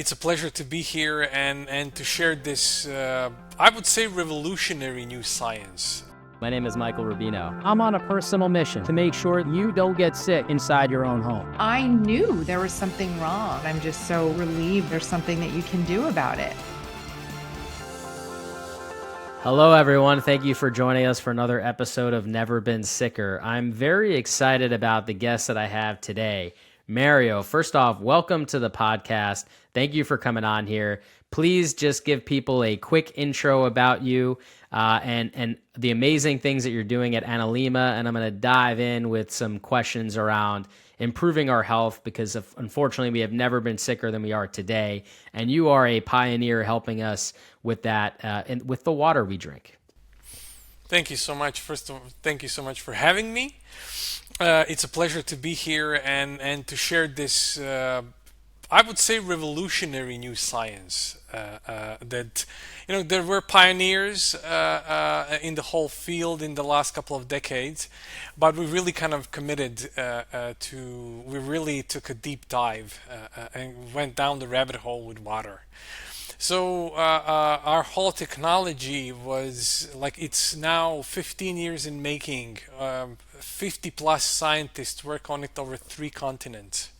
It's a pleasure to be here and to share this, I would say, revolutionary new science. My name is Michael Rubino. I'm on a personal mission to make sure you don't get sick inside your own home. I knew there was something wrong. I'm just so relieved there's something that you can do about it. Hello, everyone. Thank you for joining us for another episode of Never Been Sicker. I'm very excited about the guest that I have today. Mario, first off, welcome to the podcast. Thank you for coming on here. Please just give people a quick intro about you and the amazing things that you're doing at Aǹalemma, and I'm going to dive in with some questions around improving our health because unfortunately we have never been sicker than we are today, and you are a pioneer helping us with that and with the water we drink. Thank you so much. First of all, thank you so much for having me. It's a pleasure to be here and to share this, I would say, revolutionary new science. That there were pioneers in the whole field in the last couple of decades, but we really kind of committed to. We really took a deep dive and went down the rabbit hole with water. So our whole technology was like it's now 15 years in making. 50 plus scientists work on it over 3 continents.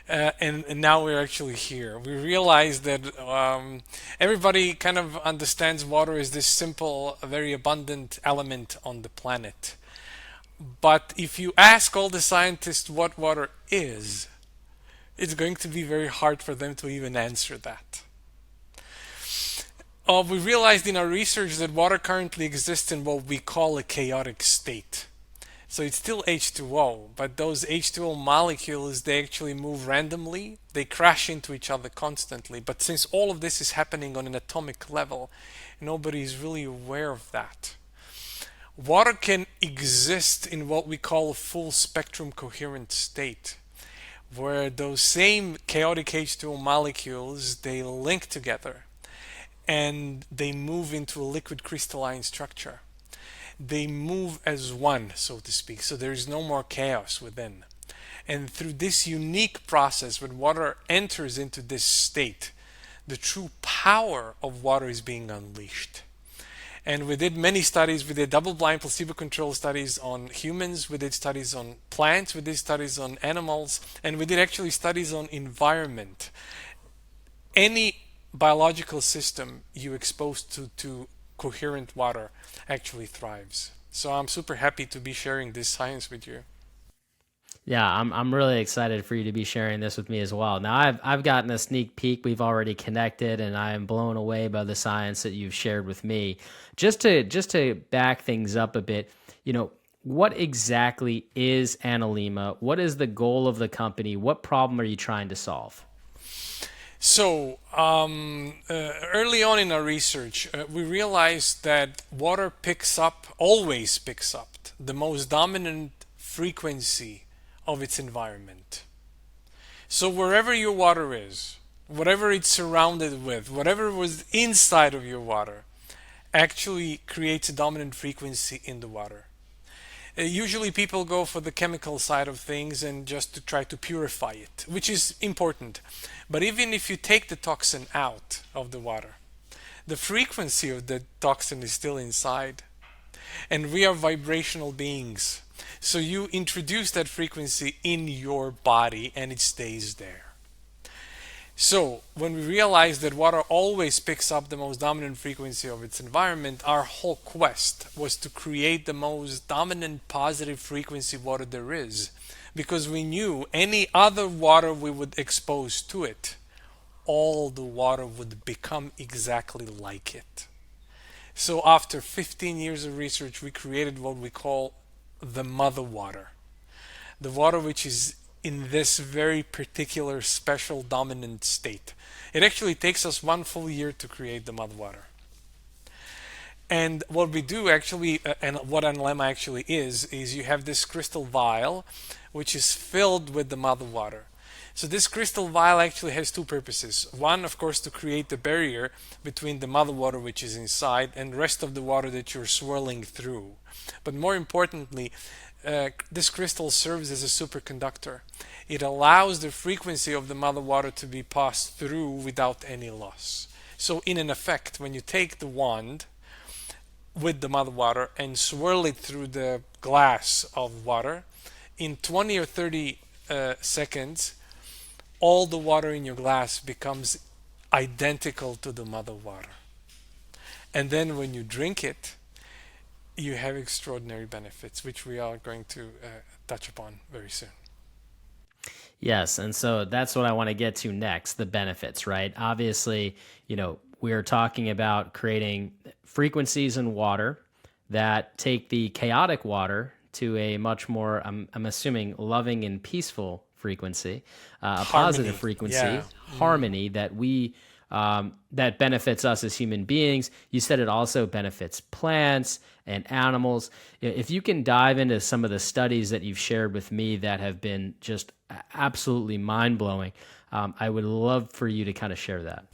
And now we're actually here. We realize that everybody kind of understands water as this simple, very abundant element on the planet. But if you ask all the scientists what water is, it's going to be very hard for them to even answer that. We realized in our research that water currently exists in what we call a chaotic state. So it's still H2O, but those H2O molecules, they actually move randomly. They crash into each other constantly. But since all of this is happening on an atomic level, nobody is really aware of that. Water can exist in what we call a full spectrum coherent state, where those same chaotic H2O molecules, they link together and they move into a liquid crystalline structure. They move as one, so to speak, so there is no more chaos within. And through this unique process, when water enters into this state, the true power of water is being unleashed. And we did many studies. We did double-blind placebo-controlled studies on humans, we did studies on plants, we did studies on animals, and we did actually studies on environment. Any biological system you expose to coherent water actually thrives. So I'm super happy to be sharing this science with you. Yeah, I'm really excited for you to be sharing this with me as well. Now I've gotten a sneak peek. We've already connected, and I am blown away by the science that you've shared with me. Just to back things up a bit, what exactly is Aǹalemma? What is the goal of the company? What problem are you trying to solve? So early on in our research, we realized that water always picks up the most dominant frequency of its environment. So wherever your water is, whatever it's surrounded with, whatever was inside of your water, actually creates a dominant frequency in the water. Usually people go for the chemical side of things and just to try to purify it, which is important. But even if you take the toxin out of the water, the frequency of the toxin is still inside. And we are vibrational beings. So you introduce that frequency in your body and it stays there. So when we realized that water always picks up the most dominant frequency of its environment, our whole quest was to create the most dominant positive frequency water there is. Because we knew any other water we would expose to it, all the water would become exactly like it. So after 15 years of research, we created what we call the mother water. The water which is in this very particular special dominant state. It actually takes us 1 full year to create the mother water. And what we do actually, and what Analemma actually is you have this crystal vial which is filled with the mother water. So this crystal vial actually has two purposes. One, of course, to create the barrier between the mother water which is inside and the rest of the water that you're swirling through. But more importantly, this crystal serves as a superconductor. It allows the frequency of the mother water to be passed through without any loss. So in an effect, when you take the wand with the mother water and swirl it through the glass of water, in 20 or 30 seconds, all the water in your glass becomes identical to the mother water. And then when you drink it, you have extraordinary benefits, which we are going to touch upon very soon. Yes, and so that's what I want to get to next, the benefits, right? Obviously, we're talking about creating frequencies in water that take the chaotic water to a much more, I'm assuming, loving and peaceful frequency, a positive frequency, harmony that that benefits us as human beings. You said it also benefits plants and animals. If you can dive into some of the studies that you've shared with me that have been just absolutely mind-blowing, I would love for you to kind of share that.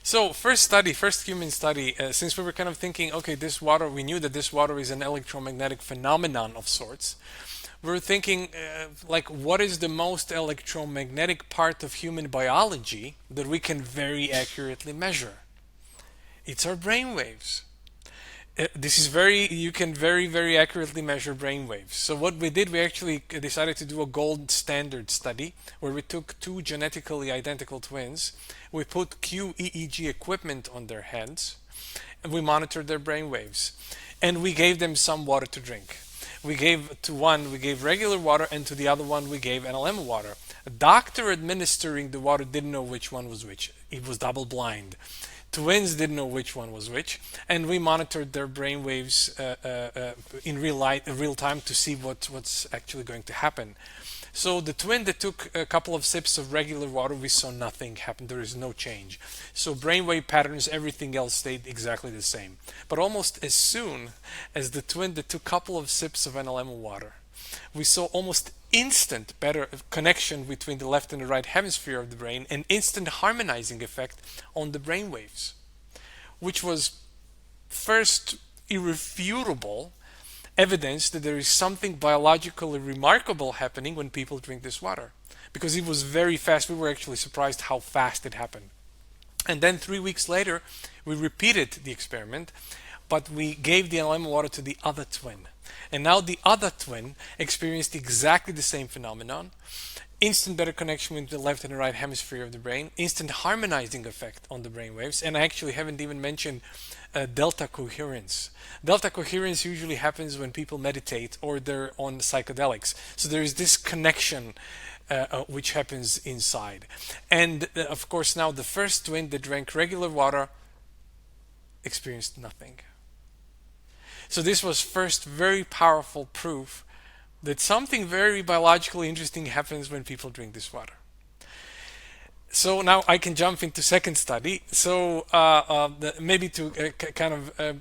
So first human study, since we were kind of thinking, okay, this water, we knew that this water is an electromagnetic phenomenon of sorts. We were thinking, what is the most electromagnetic part of human biology that we can very accurately measure? It's our brain waves. You can very, very accurately measure brain waves. So what we did, we actually decided to do a gold standard study where we took two genetically identical twins. We put QEEG equipment on their heads and we monitored their brain waves. And we gave them some water to drink. We gave regular water, and to the other one we gave Analemma water. A doctor administering the water didn't know which one was which. It was double blind. Twins didn't know which one was which, and we monitored their brain waves in real time to see what's actually going to happen. So the twin that took a couple of sips of regular water, we saw nothing happen. There is no change. So brainwave patterns, everything else stayed exactly the same. But almost as soon as the twin that took a couple of sips of Analemma water, we saw almost instant better connection between the left and the right hemisphere of the brain, and instant harmonizing effect on the brain waves, which was first irrefutable evidence that there is something biologically remarkable happening when people drink this water, because it was very fast. We were actually surprised how fast it happened. And then 3 weeks later, we repeated the experiment, but we gave the Analemma water to the other twin. And now the other twin experienced exactly the same phenomenon. Instant better connection with the left and the right hemisphere of the brain, instant harmonizing effect on the brain waves, and I actually haven't even mentioned delta coherence. Delta coherence usually happens when people meditate or they're on psychedelics. So there is this connection which happens inside. And of course now the first twin that drank regular water experienced nothing. So this was first very powerful proof that something very biologically interesting happens when people drink this water. So now I can jump into second study. So maybe to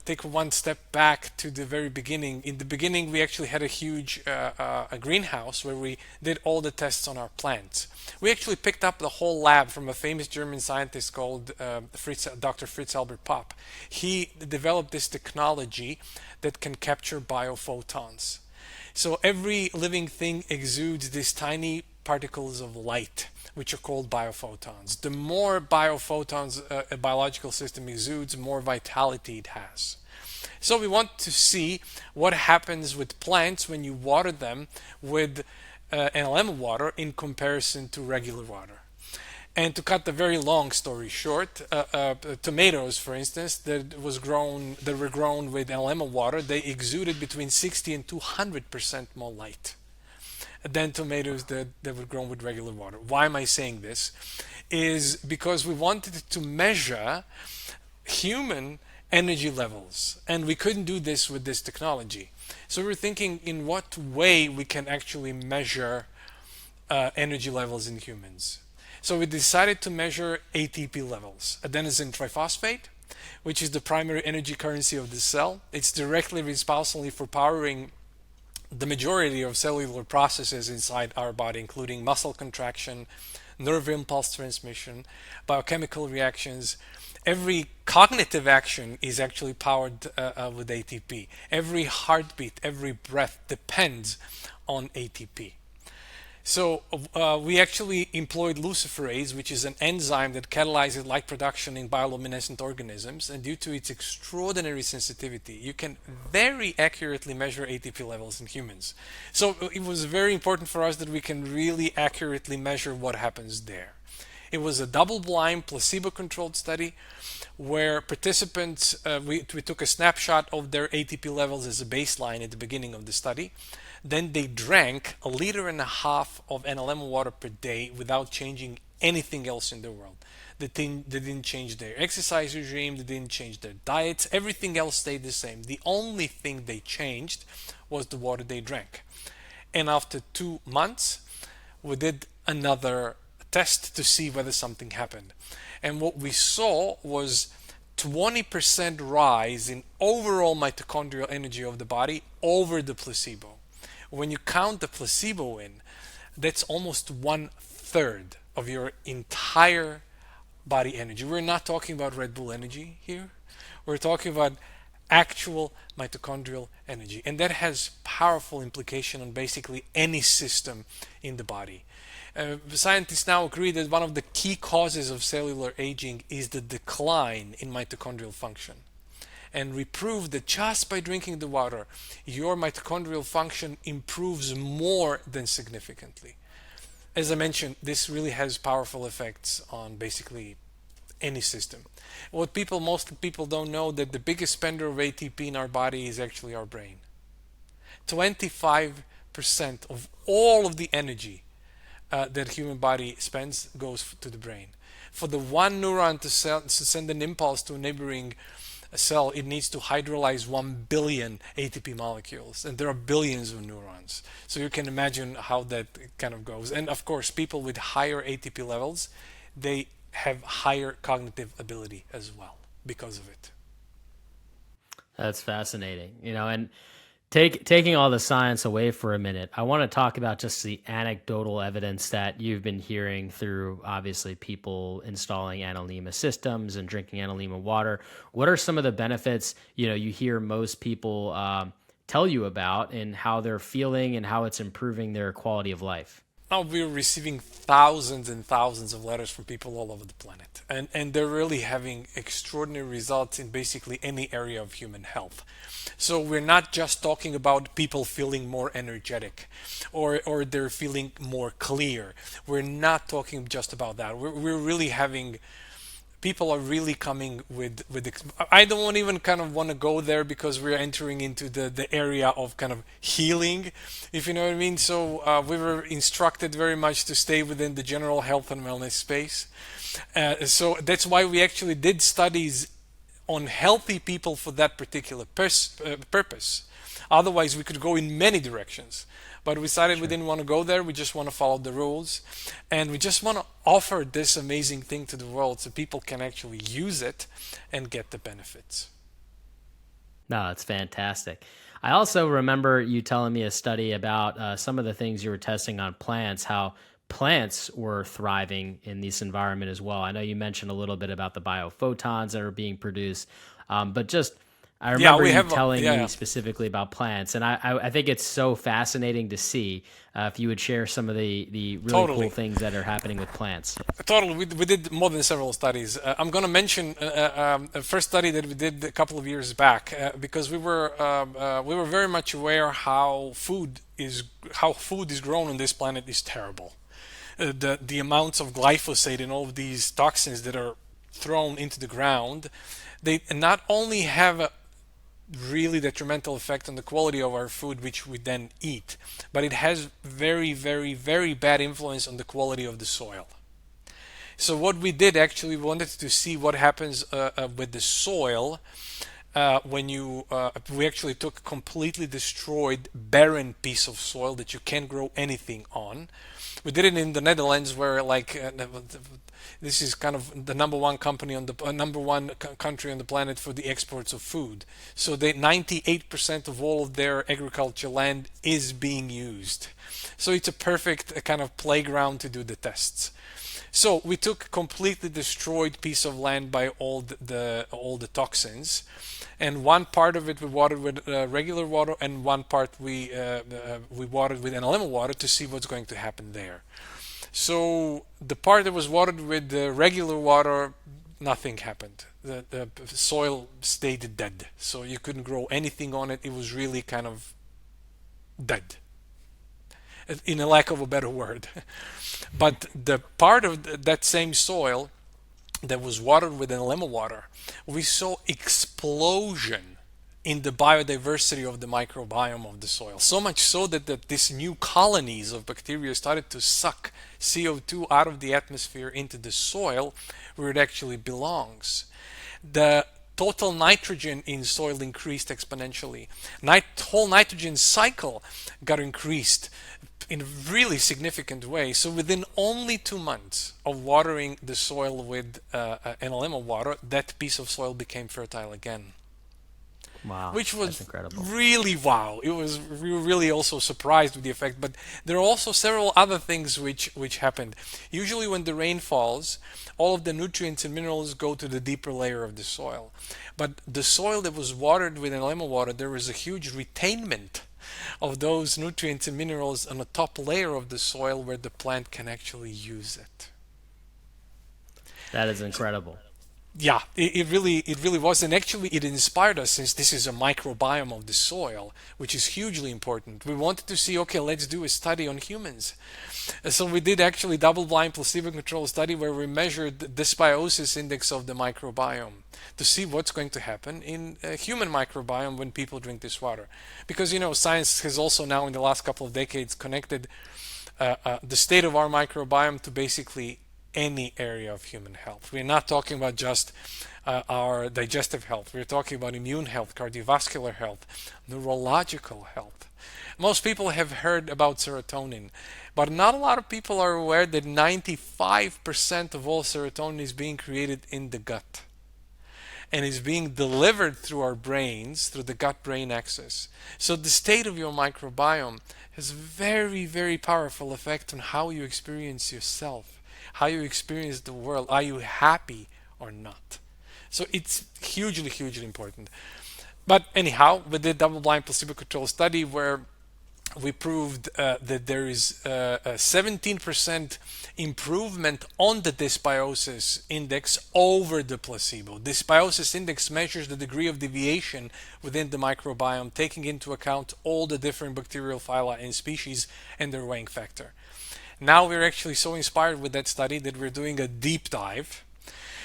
take one step back to the very beginning. In the beginning, we actually had a huge a greenhouse where we did all the tests on our plants. We actually picked up the whole lab from a famous German scientist called Dr. Fritz Albert Popp. He developed this technology that can capture biophotons. So every living thing exudes these tiny particles of light, which are called biophotons. The more biophotons a biological system exudes, more vitality it has. So we want to see what happens with plants when you water them with Analemma water in comparison to regular water. And to cut the very long story short, tomatoes, for instance, that were grown with Analemma water, they exuded between 60 and 200% more light than tomatoes that were grown with regular water. Why am I saying this? Is because we wanted to measure human energy levels, and we couldn't do this with this technology. So we're thinking in what way we can actually measure energy levels in humans. So we decided to measure ATP levels, adenosine triphosphate, which is the primary energy currency of the cell. It's directly responsible for powering the majority of cellular processes inside our body, including muscle contraction, nerve impulse transmission, biochemical reactions. Every cognitive action is actually powered with ATP. Every heartbeat, every breath depends on ATP. So we actually employed luciferase, which is an enzyme that catalyzes light production in bioluminescent organisms, and due to its extraordinary sensitivity, you can very accurately measure ATP levels in humans. So it was very important for us that we can really accurately measure what happens there. It was a double-blind, placebo-controlled study where participants, we took a snapshot of their ATP levels as a baseline at the beginning of the study. Then they drank 1.5 liters of Analemma water per day without changing anything else in the world. They didn't change their exercise regime, they didn't change their diets, everything else stayed the same. The only thing they changed was the water they drank. And after 2 months, we did another test to see whether something happened. And what we saw was 20% rise in overall mitochondrial energy of the body over the placebo. When you count the placebo in, that's almost 1/3 of your entire body energy. We're not talking about Red Bull energy here. We're talking about actual mitochondrial energy. And that has powerful implication on basically any system in the body. Scientists now agree that one of the key causes of cellular aging is the decline in mitochondrial function. And we proved that just by drinking the water, your mitochondrial function improves more than significantly. As I mentioned, this really has powerful effects on basically any system. Most people don't know that the biggest spender of ATP in our body is actually our brain. 25% of all of the energy that human body spends goes to the brain. For the one neuron to send an impulse to a neighboring cell, it needs to hydrolyze 1 billion ATP molecules, and there are billions of neurons. So you can imagine how that kind of goes. And of course, people with higher ATP levels, they have higher cognitive ability as well because of it. That's fascinating. And taking all the science away for a minute, I want to talk about just the anecdotal evidence that you've been hearing through, obviously, people installing Analemma systems and drinking Analemma water. What are some of the benefits, you hear most people tell you about, and how they're feeling and how it's improving their quality of life? Now we're receiving thousands and thousands of letters from people all over the planet, and they're really having extraordinary results in basically any area of human health. So we're not just talking about people feeling more energetic or they're feeling more clear. We're not talking just about that. We're really having people are really coming with I don't even kind of want to go there because we're entering into the area of kind of healing, if you know what I mean. So we were instructed very much to stay within the general health and wellness space. So that's why we actually did studies on healthy people for that particular purpose. Otherwise, we could go in many directions. But we decided we didn't want to go there. We just want to follow the rules. And we just want to offer this amazing thing to the world so people can actually use it and get the benefits. No, it's fantastic. I also remember you telling me a study about some of the things you were testing on plants, how plants were thriving in this environment as well. I know you mentioned a little bit about the biophotons that are being produced, but just I remember you telling me specifically about plants, and I think it's so fascinating to see if you would share some of the really cool things that are happening with plants. Totally. We did more than several studies. I'm going to mention a first study that we did a couple of years back because we were very much aware how food is grown on this planet is terrible. The amounts of glyphosate and all of these toxins that are thrown into the ground, they not only have a really detrimental effect on the quality of our food, which we then eat, but it has very, very, very bad influence on the quality of the soil. So what we did actually, we wanted to see what happens with the soil when we actually took a completely destroyed, barren piece of soil that you can't grow anything on. We did it in the Netherlands, where this is kind of the number one country on the planet for the exports of food. So 98% of all of their agriculture land is being used. So it's a perfect kind of playground to do the tests. So we took a completely destroyed piece of land by all the toxins, and one part of it we watered with regular water, and one part we watered with Analemma water to see what's going to happen there. So the part that was watered with the regular water, nothing happened. The soil stayed dead, so you couldn't grow anything on it. It was really kind of dead, in a lack of a better word. But the part of that same soil that was watered with Analemma water, we saw explosion in the biodiversity of the microbiome of the soil. So much so that these new colonies of bacteria started to suck CO2 out of the atmosphere into the soil where it actually belongs. The total nitrogen in soil increased exponentially. Whole nitrogen cycle got increased in a really significant way. So within only 2 months of watering the soil with Analemma water, that piece of soil became fertile again. Wow, Which that's was incredible. really wow. We were really also surprised with the effect. But there are also several other things which happened. Usually when the rain falls, all of the nutrients and minerals go to the deeper layer of the soil. But the soil that was watered with Analemma water, there was a huge retainment of those nutrients and minerals on the top layer of the soil where the plant can actually use it. That is incredible. Yeah, it really was, and actually it inspired us, since this is a microbiome of the soil, which is hugely important. We wanted to see, okay, let's do a study on humans. So we did actually double-blind placebo-controlled study where we measured the dysbiosis index of the microbiome to see what's going to happen in a human microbiome when people drink this water. Because science has also now in the last couple of decades connected the state of our microbiome to basically any area of human health. We're not talking about just our digestive health. We're talking about immune health, cardiovascular health, neurological health. Most people have heard about serotonin, but not a lot of people are aware that 95% of all serotonin is being created in the gut and is being delivered through our brains, through the gut-brain axis. So the state of your microbiome has very, very powerful effect on how you experience yourself, how you experience the world. Are you happy or not? So it's hugely, hugely important. But anyhow, we did double-blind placebo-controlled study where we proved that there is a 17% improvement on the dysbiosis index over the placebo. Dysbiosis index measures the degree of deviation within the microbiome, taking into account all the different bacterial phyla and species and their weighing factor. Now we're actually so inspired with that study that we're doing a deep dive,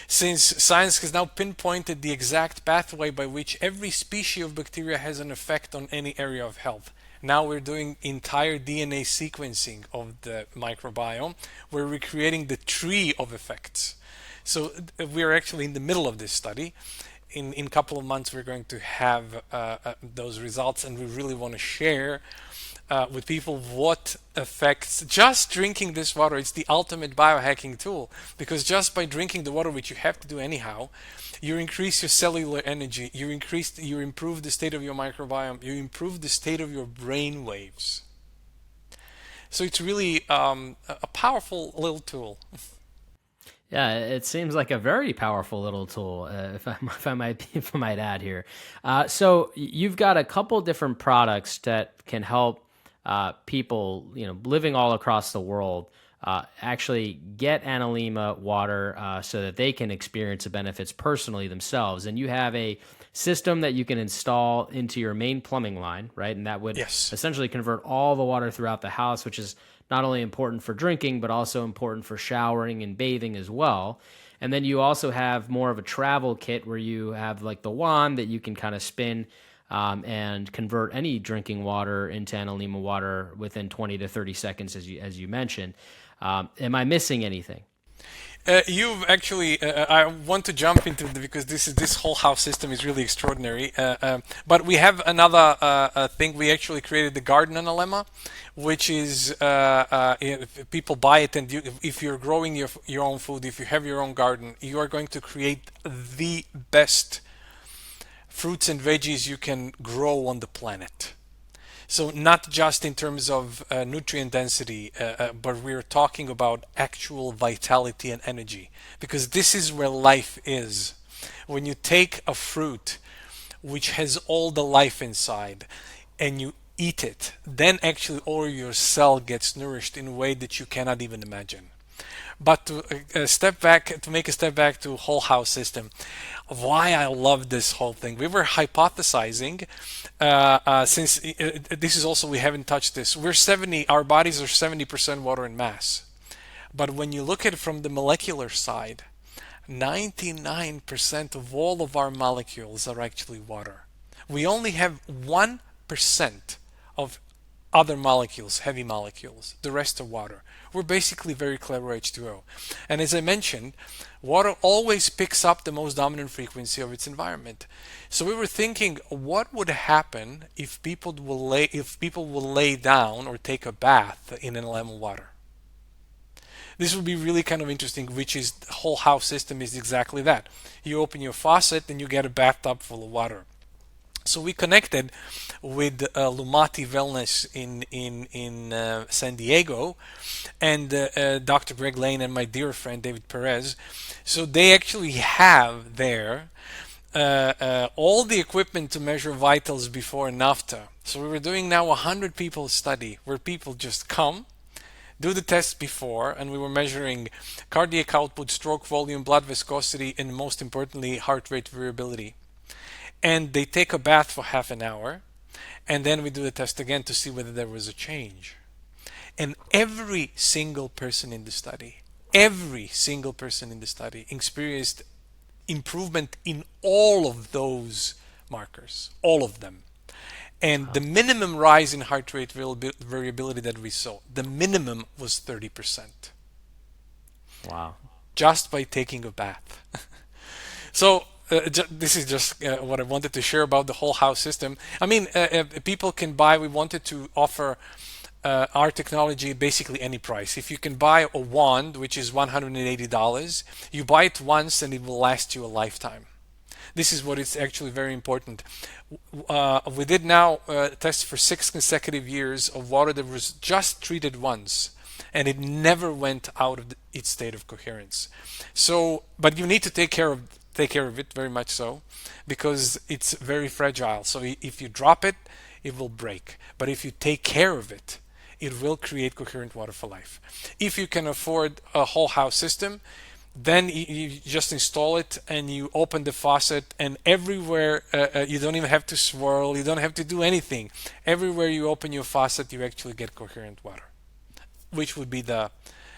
since science has now pinpointed the exact pathway by which every species of bacteria has an effect on any area of health. Now we're doing entire DNA sequencing of the microbiome, where we're creating the tree of effects. So we're actually in the middle of this study. In a couple of months we're going to have those results, and we really want to share with people what affects just drinking this water. It's the ultimate biohacking tool, because just by drinking the water, which you have to do anyhow, you increase your cellular energy, you improve the state of your microbiome, you improve the state of your brain waves. So it's really a powerful little tool. Yeah, it seems like a very powerful little tool, if I might add here. So you've got a couple different products that can help people, living all across the world, actually get Analemma water so that they can experience the benefits personally themselves. And you have a system that you can install into your main plumbing line, right? And that would essentially convert all the water throughout the house, which is not only important for drinking, but also important for showering and bathing as well. And then you also have more of a travel kit where you have like the wand that you can kind of spin and convert any drinking water into Analemma water within 20 to 30 seconds, as you mentioned. Am I missing anything? You've actually, I want to jump into because this whole house system is really extraordinary. But we have another thing. We actually created the garden Analemma, which is if people buy it, and if you're growing your own food, if you have your own garden, you are going to create the best fruits and veggies you can grow on the planet. So not just in terms of nutrient density, but we're talking about actual vitality and energy, because this is where life is. When you take a fruit which has all the life inside and you eat it, then actually all your cell gets nourished in a way that you cannot even imagine. But to make a step back to whole house system, why I love this whole thing. We were hypothesizing, since this is also, we haven't touched this. Our bodies are 70% water in mass. But when you look at it from the molecular side, 99% of all of our molecules are actually water. We only have 1% of other molecules, heavy molecules. The rest are water. We're basically very clever H2O. And as I mentioned, water always picks up the most dominant frequency of its environment. So we were thinking, what would happen if people will lay down or take a bath in Analemma water? This would be really kind of interesting, which is the whole house system is exactly that. You open your faucet and you get a bathtub full of water. So we connected with Lumati Wellness in San Diego, and Dr. Greg Lane and my dear friend David Perez. So they actually have there all the equipment to measure vitals before and after. So we were doing now a 100 people study where people just come, do the test before, and we were measuring cardiac output, stroke volume, blood viscosity, and most importantly, heart rate variability. And they take a bath for half an hour, and then we do the test again to see whether there was a change. And every single person in the study experienced improvement in all of those markers, all of them. And the minimum rise in heart rate variability that we saw, the minimum was 30%. Wow. Just by taking a bath. So this is just what I wanted to share about the whole house system. I mean, people can buy, we wanted to offer our technology basically any price. If you can buy a wand, which is $180, you buy it once and it will last you a lifetime. This is what is actually very important. We did now test for 6 consecutive years of water that was just treated once, and it never went out of its state of coherence. So, but you need to take care of it very much so, because it's very fragile. So if you drop it, it will break. But if you take care of it, it will create coherent water for life. If you can afford a whole house system, then you just install it and you open the faucet, and everywhere, you don't even have to swirl, you don't have to do anything. Everywhere you open your faucet, you actually get coherent water, which would be the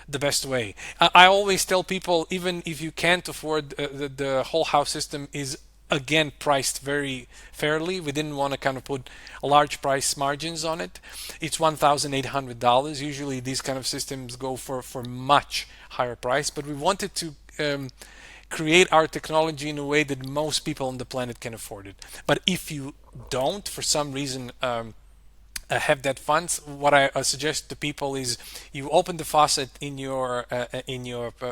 best way. I always tell people, even if you can't afford the whole house system is again priced very fairly. We didn't want to kind of put large price margins on it. It's $1,800. Usually these kind of systems go for much higher price, but we wanted to create our technology in a way that most people on the planet can afford it. But if you don't, for some reason, have that funds, what I suggest to people is you open the faucet in your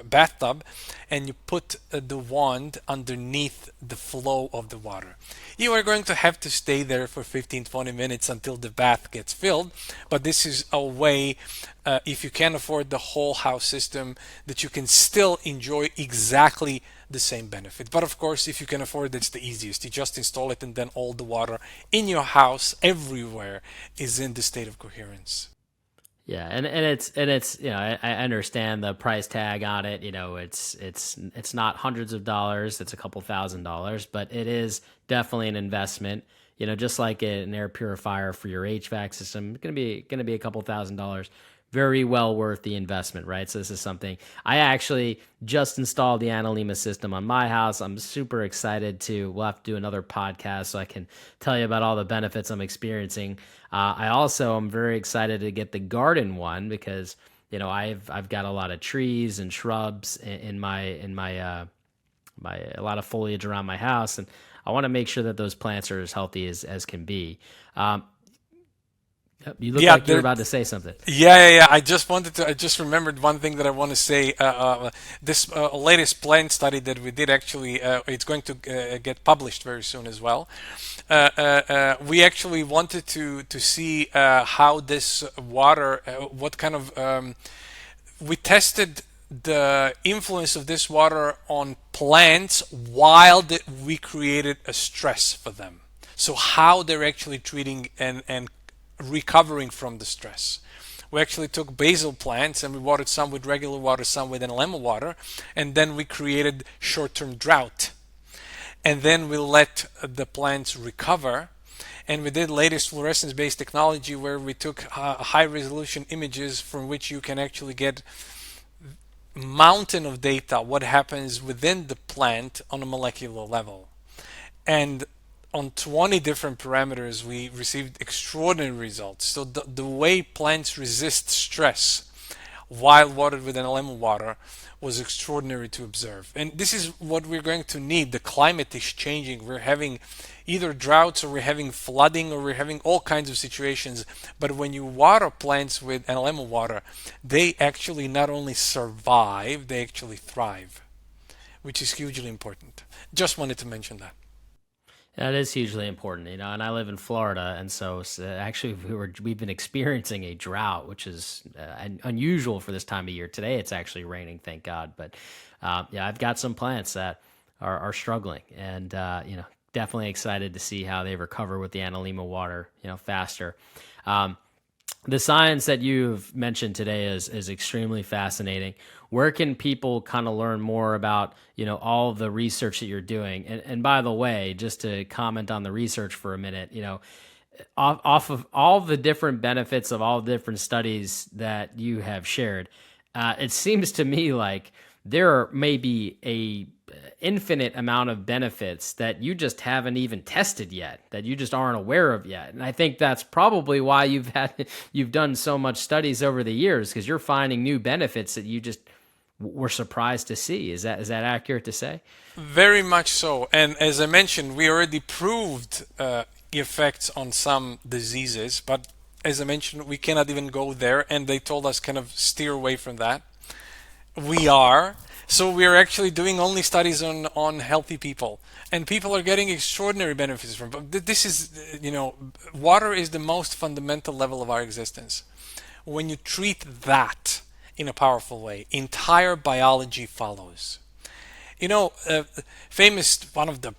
bathtub and you put the wand underneath the flow of the water. You are going to have to stay there for 15-20 minutes until the bath gets filled, but this is a way, if you can afford the whole house system, that you can still enjoy exactly the same benefit. But of course, if you can afford it, it's the easiest. You just install it, and then all the water in your house everywhere is in the state of coherence. Yeah, and it's I understand the price tag on it. It's not hundreds of dollars. It's a couple $1,000s, but it is definitely an investment. Just like an air purifier for your HVAC system, gonna be a couple $1,000s. Very well worth the investment, right? So this is something I actually just installed the Aǹalemma system on my house. I'm super excited we'll have to do another podcast so I can tell you about all the benefits I'm experiencing. I also am very excited to get the garden one because, I've got a lot of trees and shrubs in my a lot of foliage around my house, and I want to make sure that those plants are as healthy as can be. You look Yeah, like you're about to say something. yeah. I just remembered one thing that I want to say. This latest plant study that we did actually, it's going to get published very soon as well. We actually wanted to see how this water, what kind of, we tested the influence of this water on plants while we created a stress for them. So how they're actually treating and recovering from the stress. We actually took basil plants and we watered some with regular water, some with Analemma water, and then we created short-term drought. And then we let the plants recover. And we did latest fluorescence-based technology where we took high-resolution images from which you can actually get mountain of data, what happens within the plant on a molecular level. And on 20 different parameters, we received extraordinary results. So the way plants resist stress while watered with Analemma water was extraordinary to observe. And this is what we're going to need. The climate is changing. We're having either droughts or we're having flooding or we're having all kinds of situations. But when you water plants with Analemma water, they actually not only survive, they actually thrive, which is hugely important. Just wanted to mention that. That is hugely important, and I live in Florida, and so actually we've been experiencing a drought, which is unusual for this time of year. Today it's actually raining, thank God. But yeah, I've got some plants that are struggling, and definitely excited to see how they recover with the Analemma water, faster. The science that you've mentioned today is extremely fascinating. Where can people kind of learn more about, all of the research that you're doing? And by the way, just to comment on the research for a minute, off of all the different benefits of all the different studies that you have shared, it seems to me like there may be a infinite amount of benefits that you just haven't even tested yet, that you just aren't aware of yet. And I think that's probably why you've done so much studies over the years, because you're finding new benefits that you just were surprised to see. Is that accurate to say? Very much so. And as I mentioned, we already proved effects on some diseases, but as I mentioned, we cannot even go there, and they told us kind of steer away from that. We are. So we are actually doing only studies on healthy people, and people are getting extraordinary benefits from it. This is, water is the most fundamental level of our existence. When you treat that in a powerful way, entire biology follows. Famous, one of the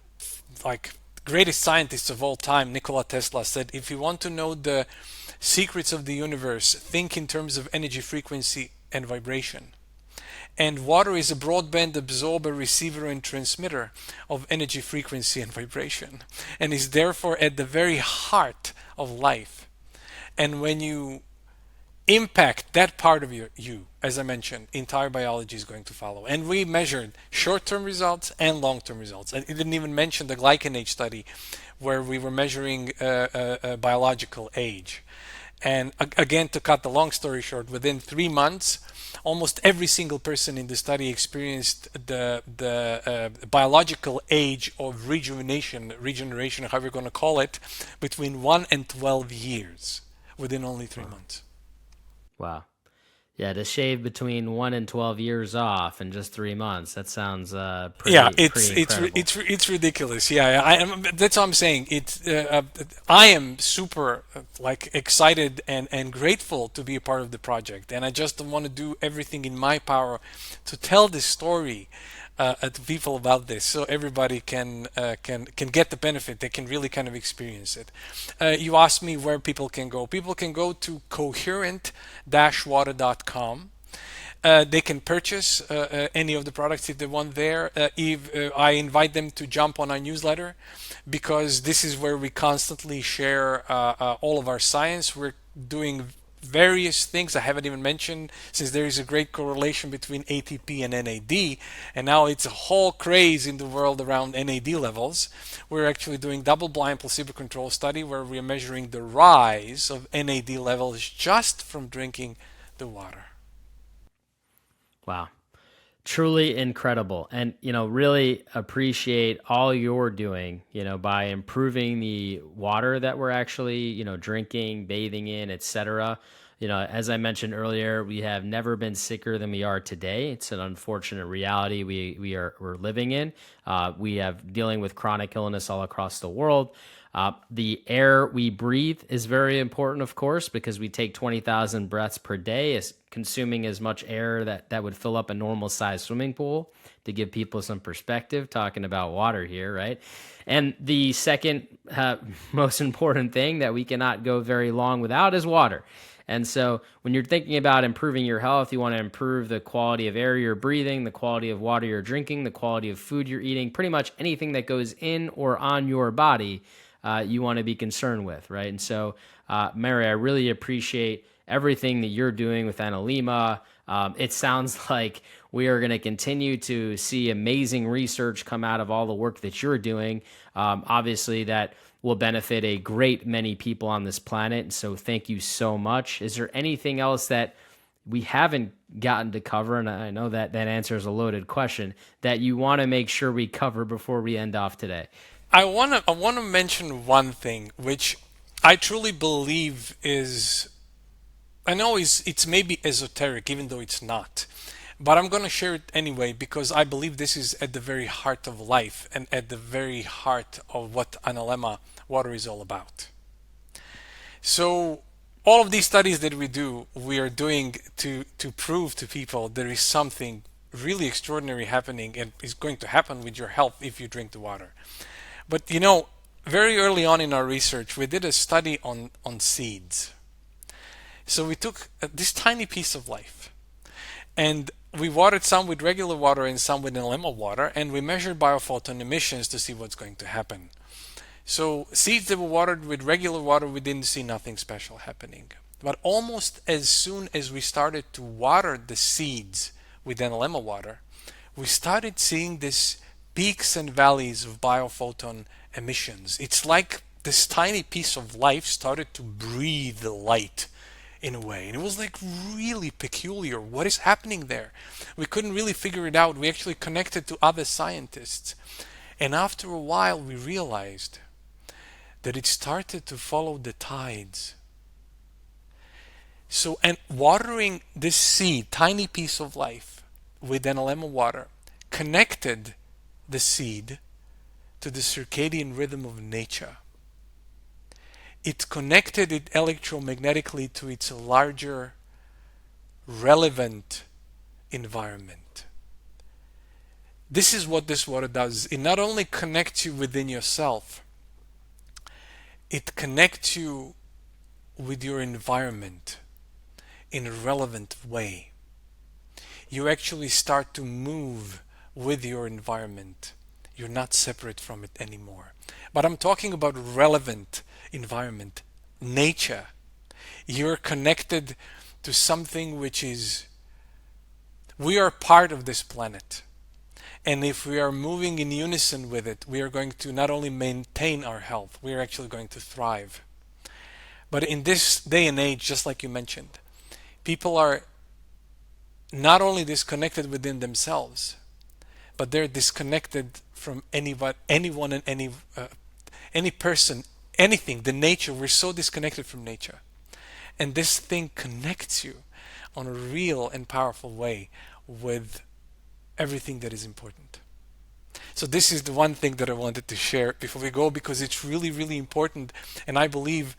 greatest scientists of all time, Nikola Tesla, said, if you want to know the secrets of the universe, think in terms of energy, frequency, and vibration. And water is a broadband absorber, receiver, and transmitter of energy, frequency, and vibration, and is therefore at the very heart of life. And when you impact that part of you, as I mentioned, entire biology is going to follow. And we measured short-term results and long-term results. And it didn't even mention the glycan age study, where we were measuring biological age. And again, to cut the long story short, within 3 months, almost every single person in the study experienced the biological age of regeneration, however you're going to call it, between 1 and 12 years within only 3 months. Wow. Yeah, to shave between 1 and 12 years off in just 3 months. That sounds pretty. Yeah, pretty incredible. it's ridiculous. Yeah, that's what I'm saying. I am super excited and grateful to be a part of the project, and I just want to do everything in my power to tell this story to people about this, so everybody can get the benefit. They can really kind of experience it. You asked me where people can go. People can go to coherent-water.com. They can purchase any of the products if they want there. I invite them to jump on our newsletter, because this is where we constantly share all of our science. We're doing various things I haven't even mentioned, since there is a great correlation between ATP and NAD, and now it's a whole craze in the world around NAD levels. We're actually doing double-blind placebo-controlled study where we are measuring the rise of NAD levels just from drinking the water. Wow. Truly incredible. And, really appreciate all you're doing, by improving the water that we're actually, drinking, bathing in, etc. As I mentioned earlier, we have never been sicker than we are today. It's an unfortunate reality we're living in. We have dealing with chronic illness all across the world. The air we breathe is very important, of course, because we take 20,000 breaths per day, is consuming as much air that would fill up a normal sized swimming pool, to give people some perspective, talking about water here, right? And the second most important thing that we cannot go very long without is water. And so when you're thinking about improving your health, you want to improve the quality of air you're breathing, the quality of water you're drinking, the quality of food you're eating, pretty much anything that goes in or on your body, you want to be concerned with, right? And so, Mary, I really appreciate everything that you're doing with Aǹalemma. It sounds like we are going to continue to see amazing research come out of all the work that you're doing. Obviously, that will benefit a great many people on this planet. So thank you so much. Is there anything else that we haven't gotten to cover? And I know that answer is a loaded question, that you want to make sure we cover before we end off today. I want to mention one thing, which I truly believe is, I know it's maybe esoteric, even though it's not. But I'm going to share it anyway because I believe this is at the very heart of life and at the very heart of what Analemma Water is all about. So all of these studies that we are doing to prove to people there is something really extraordinary happening and is going to happen with your health if you drink the water. But very early on in our research, we did a study on seeds. So we took this tiny piece of life and we watered some with regular water and some with Analemma water, and we measured biophoton emissions to see what's going to happen. So seeds that were watered with regular water, we didn't see nothing special happening. But almost as soon as we started to water the seeds with Analemma water, we started seeing this peaks and valleys of biophoton emissions. It's like this tiny piece of life started to breathe light in a way. And it was like really peculiar. What is happening there? We couldn't really figure it out. We actually connected to other scientists. And after a while, we realized that it started to follow the tides. So, and watering this seed, tiny piece of life, with Analemma water, connected the seed to the circadian rhythm of nature. It connected it electromagnetically to its larger, relevant environment. This is what this water does. It not only connects you within yourself, it connects you with your environment in a relevant way. You actually start to move with your environment. You're not separate from it anymore. But I'm talking about relevant environment, nature. You're connected to something which is, we are part of this planet. And if we are moving in unison with it, we are going to not only maintain our health, we are actually going to thrive. But in this day and age, just like you mentioned, people are not only disconnected within themselves, but they're disconnected from anyone and any person, anything, the nature. We're so disconnected from nature. And this thing connects you on a real and powerful way with everything that is important. So this is the one thing that I wanted to share before we go, because it's really, really important. And I believe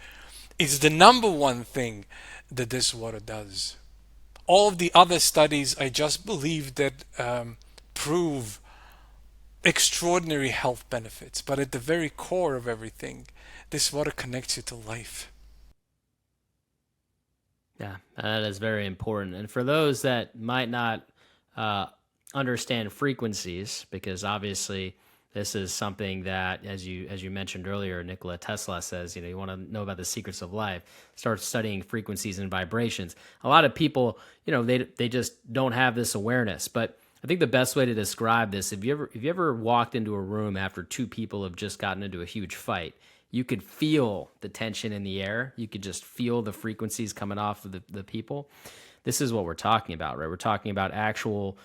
it's the number one thing that this water does. All of the other studies, I just believe that prove extraordinary health benefits. But at the very core of everything, this water connects you to life. Yeah, that is very important. And for those that might not understand frequencies, because obviously this is something that, as you mentioned earlier, Nikola Tesla says, you want to know about the secrets of life, start studying frequencies and vibrations. A lot of people, they just don't have this awareness. But I think the best way to describe this, if you ever walked into a room after two people have just gotten into a huge fight, you could feel the tension in the air. You could just feel the frequencies coming off of the people. This is what we're talking about, right? We're talking about actual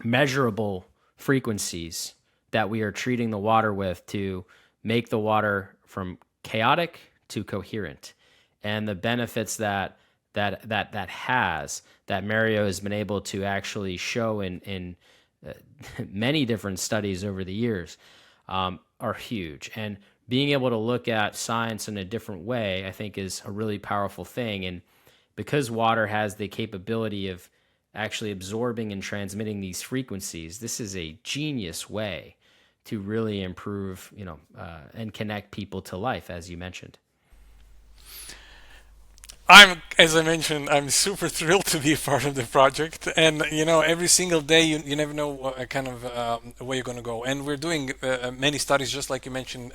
measurable frequencies that we are treating the water with to make the water from chaotic to coherent, and the benefits that has, that Mario has been able to actually show in many different studies over the years, are huge. And being able to look at science in a different way, I think, is a really powerful thing. And because water has the capability of actually absorbing and transmitting these frequencies, this is a genius way to really improve, and connect people to life, as you mentioned. As I mentioned, I'm super thrilled to be a part of the project. And, every single day, you never know what kind of where you're going to go. And we're doing many studies, just like you mentioned.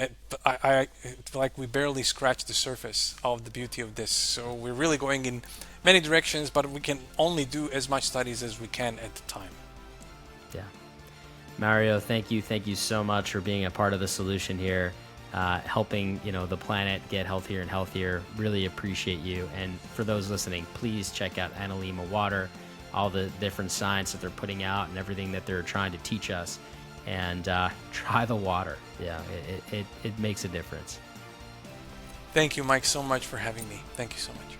I feel like we barely scratched the surface of the beauty of this. So we're really going in many directions, but we can only do as much studies as we can at the time. Yeah. Mario, thank you so much for being a part of the solution here, helping the planet get healthier and healthier. Really appreciate you. And for those listening, please check out Aǹalemma Water, all the different science that they're putting out and everything that they're trying to teach us. And try the water. Yeah, it makes a difference. Thank you, Mike, so much for having me. Thank you so much.